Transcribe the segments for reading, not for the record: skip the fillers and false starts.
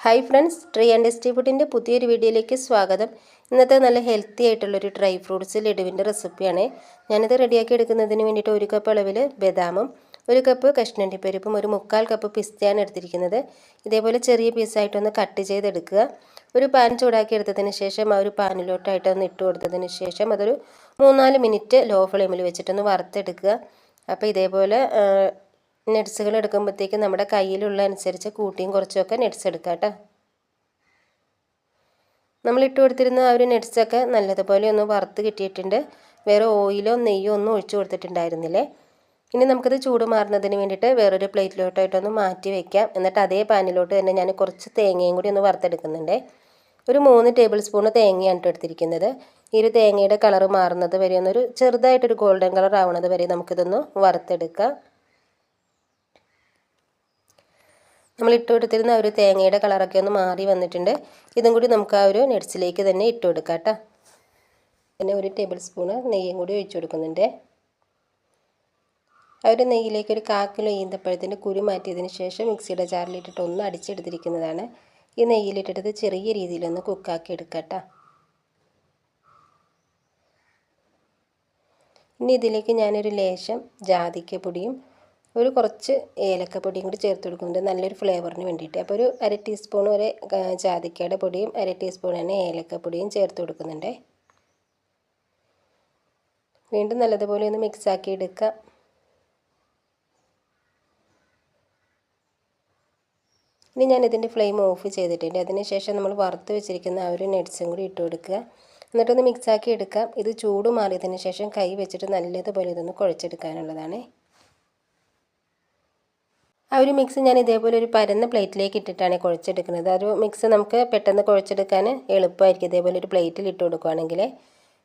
Hi friends, tree and tasty ഫുഡിൻ്റെ പുതിയൊരു വീഡിയോയിലേക്ക് സ്വാഗതം. ഇന്നത്തെ നല്ല ഹെൽത്തി ആയിട്ടുള്ളൊരു ഡ്രൈ ഫ്രൂട്ട്സ് ലഡുവിൻ്റെ റെസിപ്പിയാണ്. ഞാനിത് റെഡിയാക്കി എടുക്കുന്നതിന് വേണ്ടിയിട്ട് 1 കപ്പ് അളവിൽ ബദാമും 1 കപ്പ് കശുവണ്ടിപ്പരിപ്പും 1/4 കപ്പ് പിസ്തയാണ് എടുത്തിരിക്കുന്നത്. ഇതേപോലെ ചെറിയ പീസായിട്ടൊന്ന് കട്ട് ചെയ്തെടുക്കുക. ഒരു പാൻ ചൂടാക്കി എടുത്തതിന് ശേഷം ആ ഒരു പാനിലോട്ടായിട്ടൊന്ന് ഇട്ട് കൊടുത്തതിന് ശേഷം അതൊരു 3-4 മിനിറ്റ് ലോ ഫ്ലെയിമിൽ വെച്ചിട്ടൊന്ന് വറുത്തെടുക്കുക. അപ്പോൾ ഇതേപോലെ നട്ട്സുകൾ എടുക്കുമ്പോഴത്തേക്ക് നമ്മുടെ കയ്യിലുള്ള അനുസരിച്ച് കൂട്ടിയും കുറച്ചൊക്കെ നട്ട്സ് എടുക്കാം കേട്ടോ. നമ്മൾ ഇട്ട് കൊടുത്തിരുന്ന ആ ഒരു നട്ട്സൊക്കെ നല്ലതുപോലെ ഒന്ന് വറുത്ത് കിട്ടിയിട്ടുണ്ട്. വേറെ ഓയിലോ നെയ്യോ ഒന്നും ഒഴിച്ചു കൊടുത്തിട്ടുണ്ടായിരുന്നില്ലേ. ഇനി നമുക്കത് ചൂട് മാറുന്നതിന് വേണ്ടിയിട്ട് വേറൊരു പ്ലേറ്റിലോട്ടായിട്ടൊന്ന് മാറ്റി വയ്ക്കാം. എന്നിട്ട് അതേ പാനിലോട്ട് തന്നെ ഞാൻ കുറച്ച് തേങ്ങയും കൂടി ഒന്ന് വറുത്തെടുക്കുന്നുണ്ട്. ഒരു 3 ടേബിൾ സ്പൂൺ തേങ്ങയാണ് എടുത്തിരിക്കുന്നത്. ഈ ഒരു തേങ്ങയുടെ കളർ മാറുന്നത് വരെ ഒന്നൊരു ചെറുതായിട്ടൊരു ഗോൾഡൻ കളർ ആവുന്നത് വരെ നമുക്കിതൊന്ന് വറുത്തെടുക്കാം. നമ്മൾ ഇട്ട് കൊടുത്തിരുന്ന ഒരു തേങ്ങയുടെ കളറൊക്കെ ഒന്ന് മാറി വന്നിട്ടുണ്ട്. ഇതും കൂടി നമുക്ക് ആ ഒരു നട്ട്സിലേക്ക് തന്നെ ഇട്ട് കൊടുക്കാം കേട്ടോ. പിന്നെ 1 ടേബിൾ സ്പൂൺ നെയ്യും കൂടി ഒഴിച്ചു കൊടുക്കുന്നുണ്ട്. ആ ഒരു നെയ്യിലേക്ക് ഒരു 1/4 കിലോ ഈന്തപ്പഴത്തിൻ്റെ കുരു മാറ്റിയതിന് ശേഷം മിക്സിയുടെ ജാറിലിട്ടിട്ട് ഒന്ന് അടിച്ചെടുത്തിരിക്കുന്നതാണ്. ഈ നെയ്യിലിട്ടിട്ട് ചെറിയ രീതിയിലൊന്ന് കുക്കാക്കി എടുക്കാം കേട്ടോ. ഇനി ഇതിലേക്ക് ഞാനൊരു ലേശം ജാതിക്കപ്പൊടിയും കുറച്ച് ഏലക്കപ്പൊടിയും കൂടി ചേർത്ത് കൊടുക്കുന്നുണ്ട്, നല്ലൊരു ഫ്ലേവറിന് വേണ്ടിയിട്ട്. അപ്പോൾ ഒരു 1/2 ടീസ്പൂൺ വരെ ജാതിക്കയുടെ പൊടിയും 1/2 ടീസ്പൂൺ തന്നെ ഏലക്കപ്പൊടിയും ചേർത്ത് കൊടുക്കുന്നുണ്ട്. വീണ്ടും നല്ലതുപോലെ ഒന്ന് മിക്സാക്കി എടുക്കുക. ഇനി ഞാൻ ഇതിൻ്റെ ഫ്ലെയിം ഓഫ് ചെയ്തിട്ടുണ്ട്. അതിനുശേഷം നമ്മൾ വറുത്ത് വെച്ചിരിക്കുന്ന ആ ഒരു നട്ട്സും കൂടി ഇട്ട് കൊടുക്കുക. എന്നിട്ടൊന്ന് മിക്സാക്കി എടുക്കാം. ഇത് ചൂട് മാറിയതിന് ശേഷം കൈ വെച്ചിട്ട് നല്ലതുപോലെ ഇതൊന്ന് കുഴച്ചെടുക്കാനുള്ളതാണ്. ആ ഒരു മിക്സ് ഞാൻ ഇതേപോലെ ഒരു പരന്ന പ്ലേറ്റിലേക്ക് ഇട്ടിട്ടാണ് കുഴച്ചെടുക്കുന്നത്. ആ ഒരു മിക്സ് നമുക്ക് പെട്ടെന്ന് കുഴച്ചെടുക്കാൻ എളുപ്പമായിരിക്കും ഇതേപോലെ ഒരു പ്ലേറ്റിൽ ഇട്ട് കൊടുക്കുകയാണെങ്കിൽ.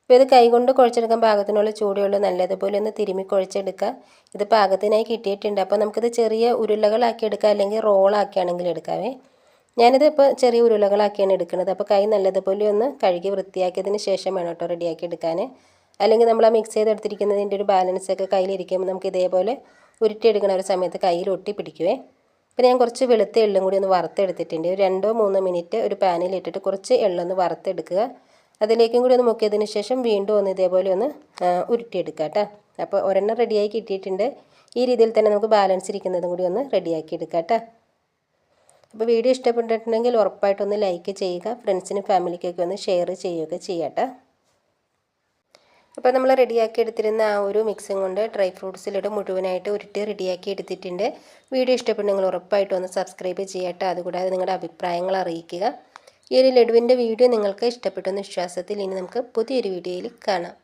ഇപ്പോൾ ഇത് കൈകൊണ്ട് കുഴച്ചെടുക്കാൻ പാകത്തിനുള്ള ചൂടുള്ള നല്ലതുപോലെ ഒന്ന് തിരുമ്മി കുഴച്ചെടുക്കുക. ഇത് പാകത്തിനായി കിട്ടിയിട്ടുണ്ട്. അപ്പോൾ നമുക്കിത് ചെറിയ ഉരുളകളാക്കി എടുക്കാം, അല്ലെങ്കിൽ റോളാക്കിയാണെങ്കിൽ എടുക്കാവേ. ഞാനിത് ഇപ്പോൾ ചെറിയ ഉരുളകളാക്കിയാണ് എടുക്കുന്നത്. അപ്പോൾ കൈ നല്ലതുപോലെ ഒന്ന് കഴുകി വൃത്തിയാക്കിയതിന് ശേഷം വേണം കേട്ടോ റെഡിയാക്കി എടുക്കാൻ. അല്ലെങ്കിൽ നമ്മൾ ആ മിക്സ് ചെയ്തെടുത്തിരിക്കുന്നതിൻ്റെ ഒരു ബാലൻസൊക്കെ കയ്യിലിരിക്കുമ്പോൾ നമുക്ക് ഇതേപോലെ ഉരുട്ടിയെടുക്കുന്ന ഒരു സമയത്ത് കയ്യിൽ ഒട്ടി പിടിക്കുവേ. പിന്നെ ഞാൻ കുറച്ച് വെളുത്ത എള്ളും കൂടി ഒന്ന് വറുത്തെടുത്തിട്ടുണ്ട്. ഒരു 2-3 മിനിറ്റ് ഒരു പാനിലിട്ടിട്ട് കുറച്ച് എള്ളൊന്ന് വറുത്തെടുക്കുക. അതിലേക്കും കൂടി ഒന്ന് മുക്കിയതിന് ശേഷം വീണ്ടും ഒന്ന് ഇതേപോലെ ഒന്ന് ഉരുട്ടിയെടുക്കുക കേട്ടോ. അപ്പോൾ ഒരെണ്ണം റെഡിയായി കിട്ടിയിട്ടുണ്ട്. ഈ രീതിയിൽ തന്നെ നമുക്ക് ബാലൻസ് ഇരിക്കുന്നതും കൂടി ഒന്ന് റെഡിയാക്കി എടുക്കുക കേട്ടോ. അപ്പോൾ വീഡിയോ ഇഷ്ടപ്പെട്ടിട്ടുണ്ടെങ്കിൽ ഉറപ്പായിട്ടൊന്ന് ലൈക്ക് ചെയ്യുക. ഫ്രണ്ട്സിനും ഫാമിലിക്കൊക്കെ ഒന്ന് ഷെയർ ചെയ്യുകയൊക്കെ ചെയ്യാട്ടോ. അപ്പോൾ നമ്മൾ റെഡിയാക്കി എടുത്തിരുന്ന ആ ഒരു മിക്സും കൊണ്ട് ഡ്രൈ ഫ്രൂട്ട്സിലിട്ട് മുഴുവനായിട്ട് ഉരുട്ടി റെഡിയാക്കി എടുത്തിട്ടുണ്ട്. വീഡിയോ ഇഷ്ടപ്പെട്ടെങ്കിൽ ഉറപ്പായിട്ടും ഒന്ന് സബ്സ്ക്രൈബ് ചെയ്യട്ടെ. അതുകൂടാതെ നിങ്ങളുടെ അഭിപ്രായങ്ങൾ അറിയിക്കുക. ഈ ഒരു ലഡുവിൻ്റെ വീഡിയോ നിങ്ങൾക്ക് ഇഷ്ടപ്പെട്ടെന്ന വിശ്വാസത്തിൽ ഇനി നമുക്ക് പുതിയൊരു വീഡിയോയിൽ കാണാം.